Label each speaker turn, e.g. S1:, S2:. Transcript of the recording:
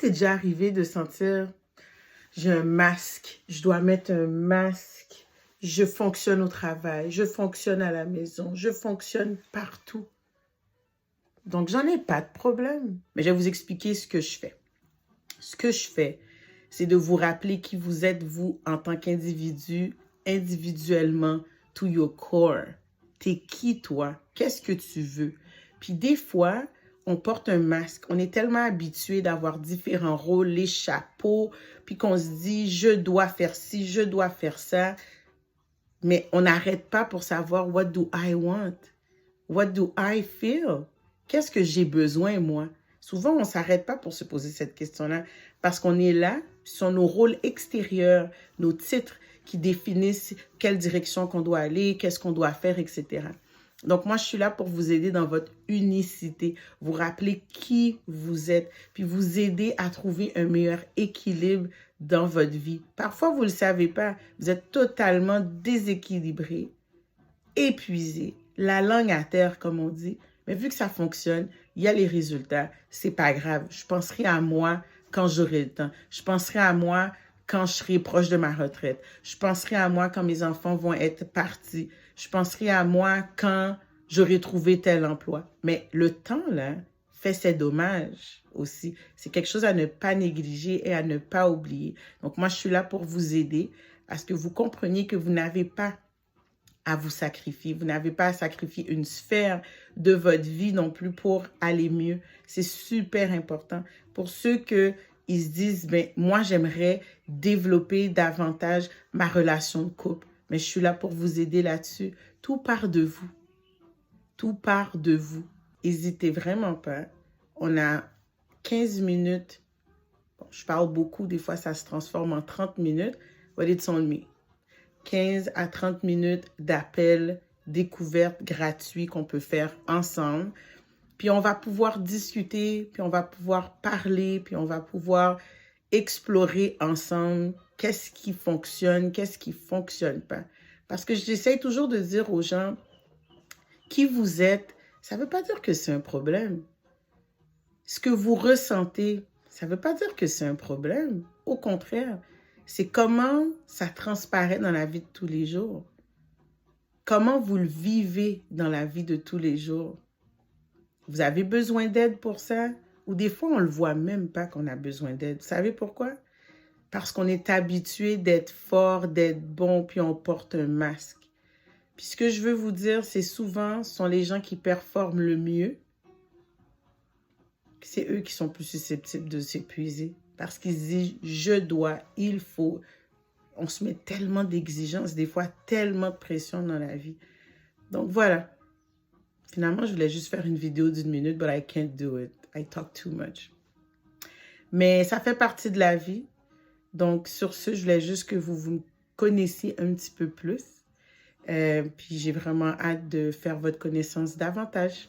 S1: t'est déjà arrivé de sentir, j'ai un masque, je dois mettre un masque, je fonctionne au travail, je fonctionne à la maison, je fonctionne partout. Donc, j'en ai pas de problème. Mais je vais vous expliquer ce que je fais. Ce que je fais, c'est de vous rappeler qui vous êtes, vous, en tant qu'individu, individuellement, to your core. T'es qui, toi? Qu'est-ce que tu veux? Puis des fois, on porte un masque. On est tellement habitué d'avoir différents rôles, les chapeaux, puis qu'on se dit, je dois faire ci, je dois faire ça. Mais on n'arrête pas pour savoir, what do I want? What do I feel? Qu'est-ce que j'ai besoin, moi? Souvent, on ne s'arrête pas pour se poser cette question-là parce qu'on est là, ce sont nos rôles extérieurs, nos titres qui définissent quelle direction qu'on doit aller, qu'est-ce qu'on doit faire, etc. Donc, moi, je suis là pour vous aider dans votre unicité, vous rappeler qui vous êtes, puis vous aider à trouver un meilleur équilibre dans votre vie. Parfois, vous ne le savez pas, vous êtes totalement déséquilibré, épuisé, la langue à terre, comme on dit. Mais vu que ça fonctionne, il y a les résultats. C'est pas grave. Je penserai à moi quand j'aurai le temps. Je penserai à moi quand je serai proche de ma retraite. Je penserai à moi quand mes enfants vont être partis. Je penserai à moi quand j'aurai trouvé tel emploi. Mais le temps, là, fait ses dommages aussi. C'est quelque chose à ne pas négliger et à ne pas oublier. Donc, moi, je suis là pour vous aider à ce que vous compreniez que vous n'avez pas à vous sacrifier. Vous n'avez pas à sacrifier une sphère de votre vie non plus pour aller mieux. C'est super important. Pour ceux ils se disent, ben, moi, j'aimerais développer davantage ma relation de couple. Mais je suis là pour vous aider là-dessus. Tout part de vous. Tout part de vous. N'hésitez vraiment pas. On a 15 minutes. Bon, je parle beaucoup. Des fois, ça se transforme en 30 minutes. But it's on me. 15 à 30 minutes d'appels découvertes gratuits qu'on peut faire ensemble. Puis on va pouvoir discuter, puis on va pouvoir parler, puis on va pouvoir explorer ensemble qu'est-ce qui fonctionne, qu'est-ce qui ne fonctionne pas. Parce que j'essaie toujours de dire aux gens, qui vous êtes, ça ne veut pas dire que c'est un problème. Ce que vous ressentez, ça ne veut pas dire que c'est un problème. Au contraire, c'est comment ça transparaît dans la vie de tous les jours. Comment vous le vivez dans la vie de tous les jours. Vous avez besoin d'aide pour ça? Ou des fois, on ne le voit même pas qu'on a besoin d'aide. Vous savez pourquoi? Parce qu'on est habitué d'être fort, d'être bon, puis on porte un masque. Puis ce que je veux vous dire, c'est souvent, ce sont les gens qui performent le mieux. C'est eux qui sont plus susceptibles de s'épuiser. Parce qu'ils se disent, je dois, il faut. On se met tellement d'exigences, des fois tellement de pression dans la vie. Donc voilà. Finalement, je voulais juste faire une vidéo d'1 minute, but I can't do it. I talk too much. Mais ça fait partie de la vie. Donc sur ce, je voulais juste que vous me connaissiez un petit peu plus. Puis j'ai vraiment hâte de faire votre connaissance davantage.